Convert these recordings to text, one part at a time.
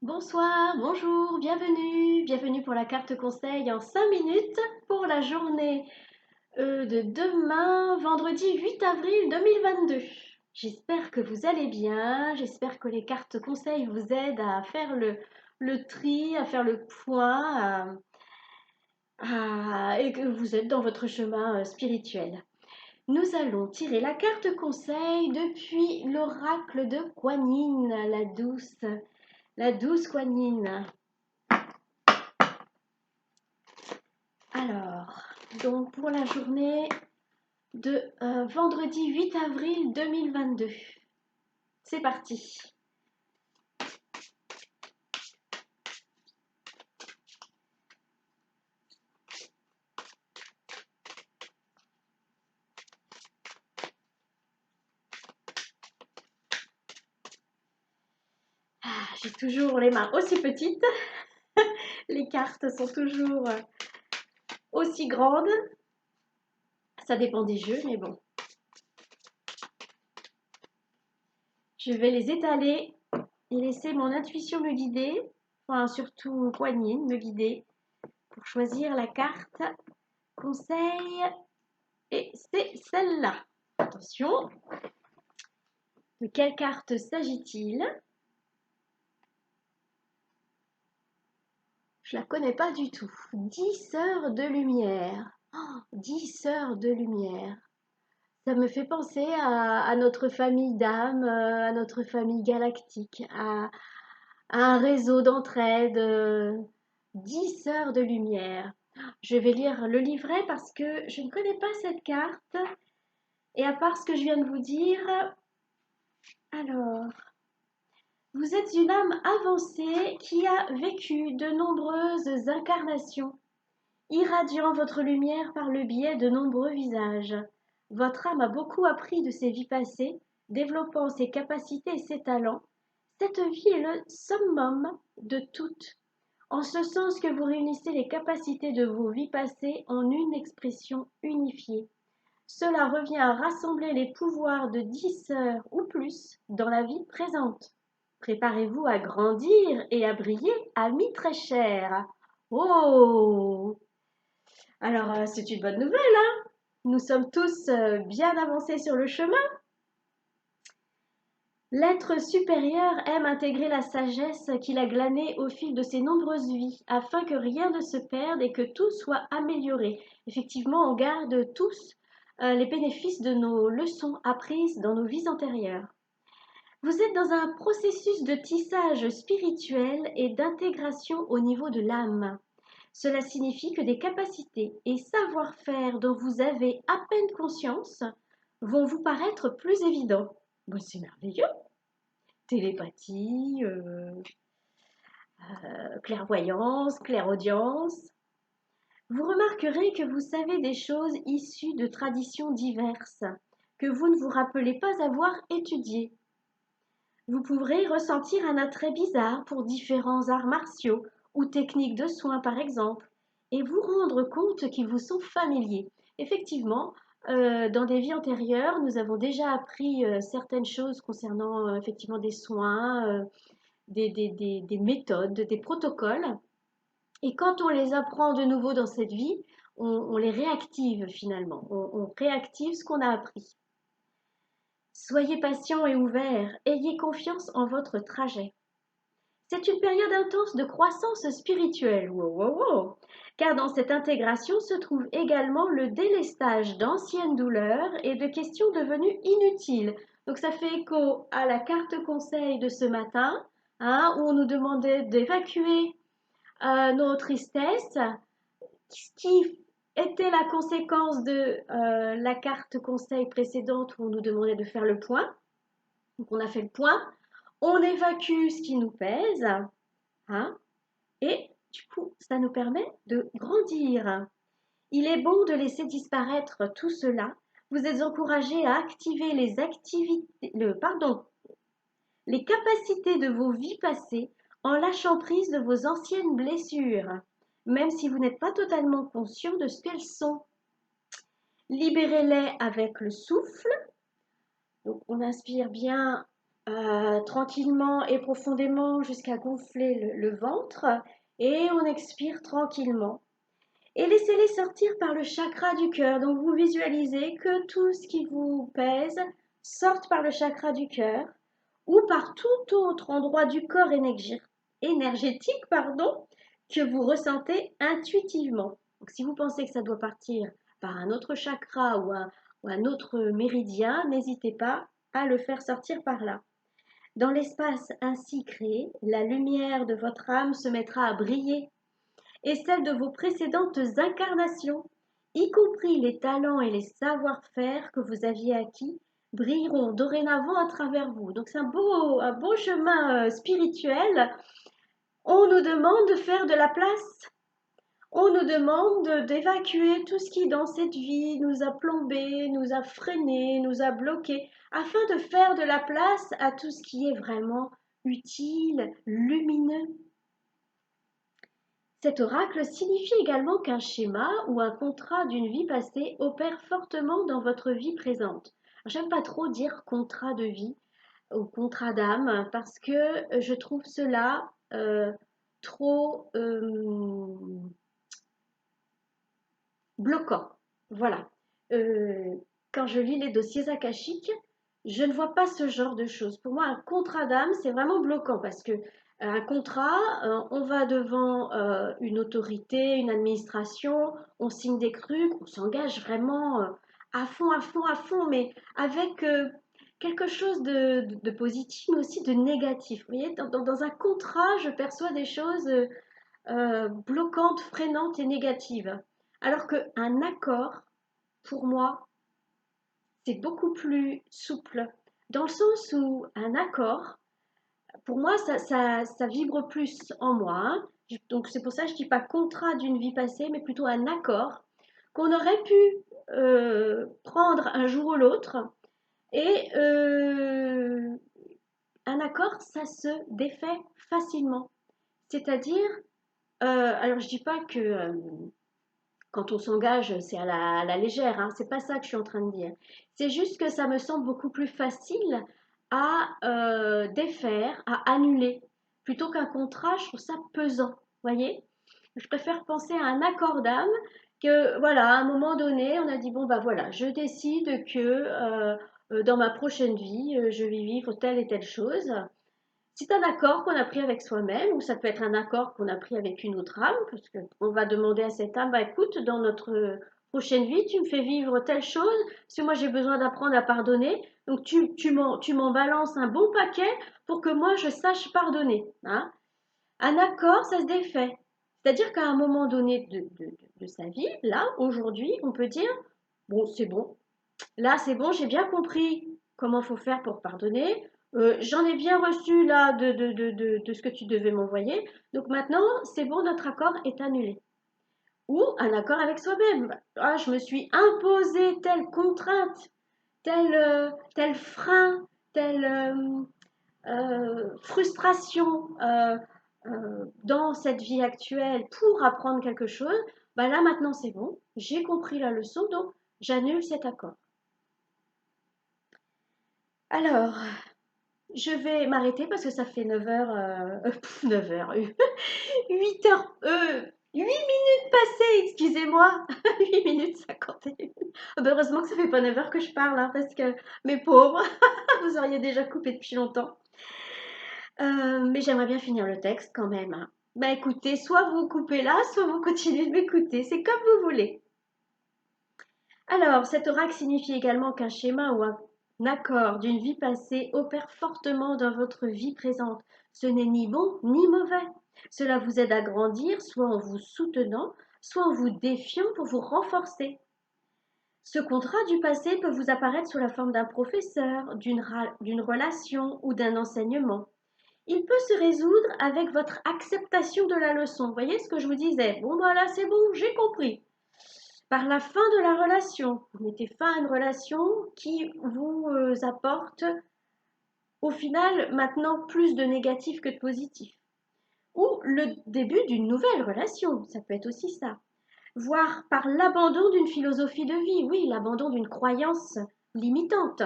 Bonsoir, bonjour, bienvenue pour la carte conseil en 5 minutes pour la journée de demain, vendredi 8 avril 2022. J'espère que vous allez bien, j'espère que les cartes conseils vous aident à faire le tri, à faire le point et que vous êtes dans votre chemin spirituel. Nous allons tirer la carte conseil depuis l'oracle de Kuan Yin, la douce Kuan Yin. Alors, donc pour la journée de vendredi 8 avril 2022. C'est parti. J'ai toujours les mains aussi petites. Les cartes sont toujours aussi grandes. Ça dépend des jeux, mais bon. Je vais les étaler et laisser mon intuition me guider. Enfin, surtout Kuan Yin me guider pour choisir la carte conseil. Et c'est celle-là. Attention. De quelle carte s'agit-il? Je la connais pas du tout. 10 sœurs de lumière. Oh, 10 sœurs de lumière. Ça me fait penser à notre famille d'âmes, à notre famille galactique, à un réseau d'entraide. 10 sœurs de lumière. Je vais lire le livret parce que je ne connais pas cette carte. Et à part ce que je viens de vous dire, alors, vous êtes une âme avancée qui a vécu de nombreuses incarnations, irradiant votre lumière par le biais de nombreux visages. Votre âme a beaucoup appris de ses vies passées, développant ses capacités et ses talents. Cette vie est le summum de toutes, en ce sens que vous réunissez les capacités de vos vies passées en une expression unifiée. Cela revient à rassembler les pouvoirs de 10 sœurs ou plus dans la vie présente. Préparez-vous à grandir et à briller, amis très chers. Oh! Alors, c'est une bonne nouvelle, hein? Nous sommes tous bien avancés sur le chemin. L'être supérieur aime intégrer la sagesse qu'il a glanée au fil de ses nombreuses vies, afin que rien ne se perde et que tout soit amélioré. Effectivement, on garde tous les bénéfices de nos leçons apprises dans nos vies antérieures. Vous êtes dans un processus de tissage spirituel et d'intégration au niveau de l'âme. Cela signifie que des capacités et savoir-faire dont vous avez à peine conscience vont vous paraître plus évidents. Bon, c'est merveilleux. Télépathie, clairvoyance, clairaudience. Vous remarquerez que vous savez des choses issues de traditions diverses, que vous ne vous rappelez pas avoir étudiées. Vous pourrez ressentir un attrait bizarre pour différents arts martiaux ou techniques de soins par exemple, et vous rendre compte qu'ils vous sont familiers. Effectivement, dans des vies antérieures, nous avons déjà appris certaines choses concernant effectivement des soins, des méthodes, des protocoles. Et quand on les apprend de nouveau dans cette vie, on les réactive finalement. On réactive ce qu'on a appris. Soyez patient et ouvert, ayez confiance en votre trajet. C'est une période intense de croissance spirituelle, wow, wow, wow. Car dans cette intégration se trouve également le délestage d'anciennes douleurs et de questions devenues inutiles. Donc ça fait écho à la carte conseil de ce matin, hein, où on nous demandait d'évacuer nos tristesses, ce qui était la conséquence de la carte conseil précédente où on nous demandait de faire le point. Donc on a fait le point, on évacue ce qui nous pèse, hein, et du coup ça nous permet de grandir. Il est bon de laisser disparaître tout cela. Vous êtes encouragé à activer les capacités de vos vies passées en lâchant prise de vos anciennes blessures, même si vous n'êtes pas totalement conscient de ce qu'elles sont. Libérez-les avec le souffle. Donc on inspire bien tranquillement et profondément jusqu'à gonfler le ventre et on expire tranquillement. Et laissez-les sortir par le chakra du cœur. Donc vous visualisez que tout ce qui vous pèse sorte par le chakra du cœur ou par tout autre endroit du corps énergétique que vous ressentez intuitivement. Donc si vous pensez que ça doit partir par un autre chakra ou un autre méridien, n'hésitez pas à le faire sortir par là. Dans l'espace ainsi créé, la lumière de votre âme se mettra à briller et celle de vos précédentes incarnations, y compris les talents et les savoir-faire que vous aviez acquis, brilleront dorénavant à travers vous. Donc c'est un beau chemin spirituel. On nous demande de faire de la place. On nous demande d'évacuer tout ce qui dans cette vie nous a plombés, nous a freinés, nous a bloqués, afin de faire de la place à tout ce qui est vraiment utile, lumineux. Cet oracle signifie également qu'un schéma ou un contrat d'une vie passée opère fortement dans votre vie présente. J'aime pas trop dire contrat de vie ou contrat d'âme parce que je trouve cela trop bloquant. Voilà. Euh, Quand je lis les dossiers akashiques, je ne vois pas ce genre de choses. Pour moi, un contrat d'âme, c'est vraiment bloquant parce que un contrat, on va devant une autorité, une administration, on signe des trucs, on s'engage vraiment à fond, à fond, à fond, mais avec quelque chose de positif, mais aussi de négatif. Vous voyez, dans un contrat, je perçois des choses bloquantes, freinantes et négatives. Alors qu'un accord, pour moi, c'est beaucoup plus souple, dans le sens où un accord, pour moi, ça vibre plus en moi. Hein. Donc c'est pour ça que je ne dis pas contrat d'une vie passée, mais plutôt un accord qu'on aurait pu prendre un jour ou l'autre. Et un accord, ça se défait facilement. C'est-à-dire, alors je ne dis pas que quand on s'engage, c'est à la légère, hein. C'est pas ça que je suis en train de dire. C'est juste que ça me semble beaucoup plus facile à défaire, à annuler, plutôt qu'un contrat, je trouve ça pesant, voyez? Je préfère penser à un accord d'âme que, voilà, à un moment donné, on a dit, bon, bah voilà, je décide que dans ma prochaine vie, je vais vivre telle et telle chose. C'est un accord qu'on a pris avec soi-même, ou ça peut être un accord qu'on a pris avec une autre âme, parce qu'on va demander à cette âme, bah écoute, dans notre prochaine vie, tu me fais vivre telle chose, parce que moi j'ai besoin d'apprendre à pardonner, donc tu m'en balances un bon paquet pour que moi je sache pardonner. Hein. Un accord, ça se défait. C'est-à-dire qu'à un moment donné de sa vie, là, aujourd'hui, on peut dire, bon, c'est bon, là, c'est bon, j'ai bien compris comment faut faire pour pardonner. J'en ai bien reçu là de ce que tu devais m'envoyer. Donc maintenant, c'est bon, notre accord est annulé. Ou un accord avec soi-même. Ah, je me suis imposé telle contrainte, tel frein, telle frustration dans cette vie actuelle pour apprendre quelque chose. Bah là, maintenant, c'est bon. J'ai compris la leçon, donc j'annule cet accord. Alors, je vais m'arrêter parce que ça fait 9 heures, 9 heures, 8 heures, 8 minutes passées, excusez-moi, 8 minutes 51. Ah ben, heureusement que ça fait pas 9 heures que je parle, hein, parce que mes pauvres, vous auriez déjà coupé depuis longtemps. Mais j'aimerais bien finir le texte quand même. Hein. Bah écoutez, soit vous coupez là, soit vous continuez de m'écouter, c'est comme vous voulez. Alors, cet oracle signifie également qu'un schéma ou un accord d'une vie passée opère fortement dans votre vie présente. Ce n'est ni bon ni mauvais. Cela vous aide à grandir, soit en vous soutenant, soit en vous défiant pour vous renforcer. Ce contrat du passé peut vous apparaître sous la forme d'un professeur, d'une relation ou d'un enseignement. Il peut se résoudre avec votre acceptation de la leçon. Vous voyez ce que je vous disais? Bon, voilà, c'est bon, j'ai compris. Par la fin de la relation, vous mettez fin à une relation qui vous apporte au final maintenant plus de négatif que de positif. Ou le début d'une nouvelle relation, ça peut être aussi ça. Voire par l'abandon d'une philosophie de vie, oui, l'abandon d'une croyance limitante.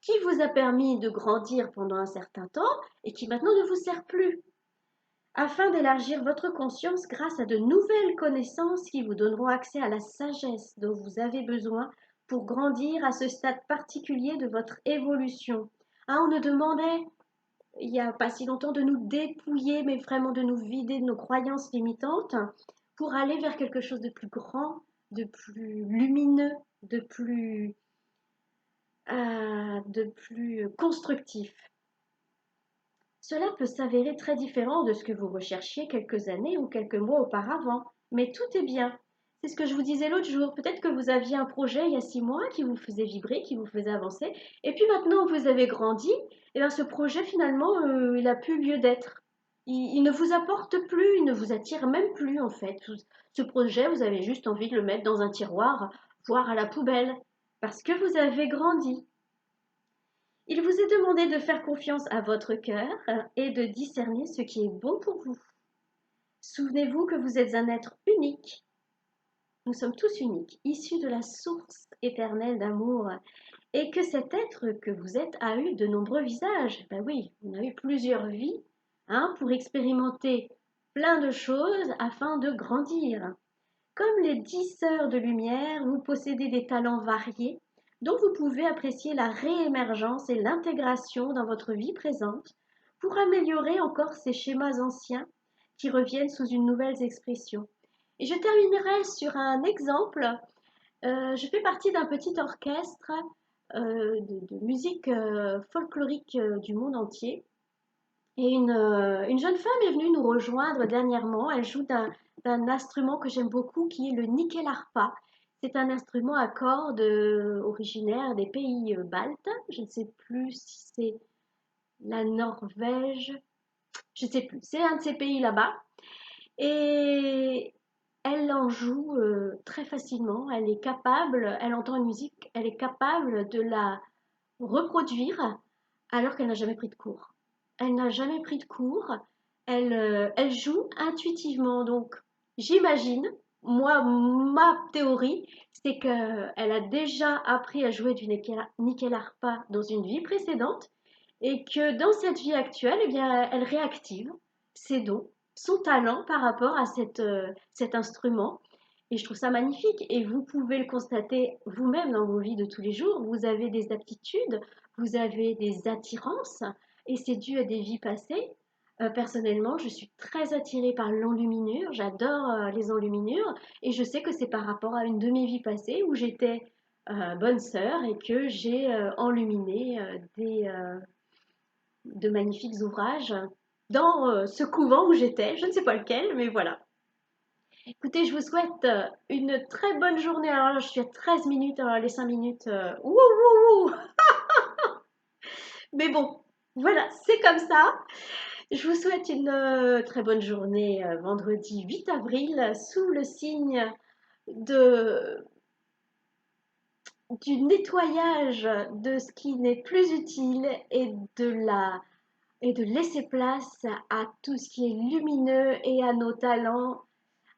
qui vous a permis de grandir pendant un certain temps et qui maintenant ne vous sert plus, afin d'élargir votre conscience grâce à de nouvelles connaissances qui vous donneront accès à la sagesse dont vous avez besoin pour grandir à ce stade particulier de votre évolution. Ah, on nous demandait il n'y a pas si longtemps de nous dépouiller, mais vraiment de nous vider de nos croyances limitantes pour aller vers quelque chose de plus grand, de plus lumineux, de plus constructif. Cela peut s'avérer très différent de ce que vous recherchiez quelques années ou quelques mois auparavant, mais tout est bien. C'est ce que je vous disais l'autre jour. Peut-être que vous aviez un projet il y a 6 mois qui vous faisait vibrer, qui vous faisait avancer, et puis maintenant vous avez grandi, et bien ce projet finalement, il a plus lieu d'être. Il ne vous apporte plus, il ne vous attire même plus en fait. Ce projet, vous avez juste envie de le mettre dans un tiroir, voire à la poubelle, parce que vous avez grandi. Il vous est demandé de faire confiance à votre cœur et de discerner ce qui est bon pour vous. Souvenez-vous que vous êtes un être unique. Nous sommes tous uniques, issus de la source éternelle d'amour, et que cet être que vous êtes a eu de nombreux visages. Ben oui, on a eu plusieurs vies pour expérimenter plein de choses afin de grandir. Comme les 10 sœurs de lumière, vous possédez des talents variés dont vous pouvez apprécier la réémergence et l'intégration dans votre vie présente pour améliorer encore ces schémas anciens qui reviennent sous une nouvelle expression. Et je terminerai sur un exemple. Je fais partie d'un petit orchestre de musique folklorique du monde entier. Et une jeune femme est venue nous rejoindre dernièrement. Elle joue d'un instrument que j'aime beaucoup qui est le nickel harpa. C'est un instrument à cordes originaire des pays baltes. Je ne sais plus si c'est la Norvège. Je ne sais plus. C'est un de ces pays là-bas. Et elle en joue très facilement. Elle est capable, elle entend une musique, elle est capable de la reproduire alors qu'elle n'a jamais pris de cours. Elle n'a jamais pris de cours, elle joue intuitivement. Donc, j'imagine, moi, ma théorie, c'est qu'elle a déjà appris à jouer du nickel harpa dans une vie précédente et que dans cette vie actuelle, eh bien, elle réactive ses dons, son talent par rapport à cet instrument. Et je trouve ça magnifique. Et vous pouvez le constater vous-même dans vos vies de tous les jours. Vous avez des aptitudes, vous avez des attirances, et c'est dû à des vies passées. Personnellement, je suis très attirée par l'enluminure. J'adore les enluminures. Et je sais que c'est par rapport à une de mes vies passées où j'étais bonne sœur et que j'ai enluminé de magnifiques ouvrages dans ce couvent où j'étais. Je ne sais pas lequel, mais voilà. Écoutez, je vous souhaite une très bonne journée. Alors là, je suis à 13 minutes, alors les 5 minutes. Ouh, ouh, ouh. Mais bon, voilà, c'est comme ça. Je vous souhaite une très bonne journée vendredi 8 avril sous le signe de, du nettoyage de ce qui n'est plus utile et de laisser place à tout ce qui est lumineux et à nos talents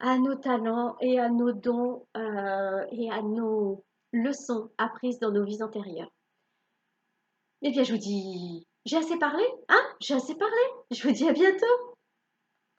et à nos dons et à nos leçons apprises dans nos vies antérieures. Eh bien, je vous dis, j'ai assez parlé, hein? J'ai assez parlé. Je vous dis à bientôt.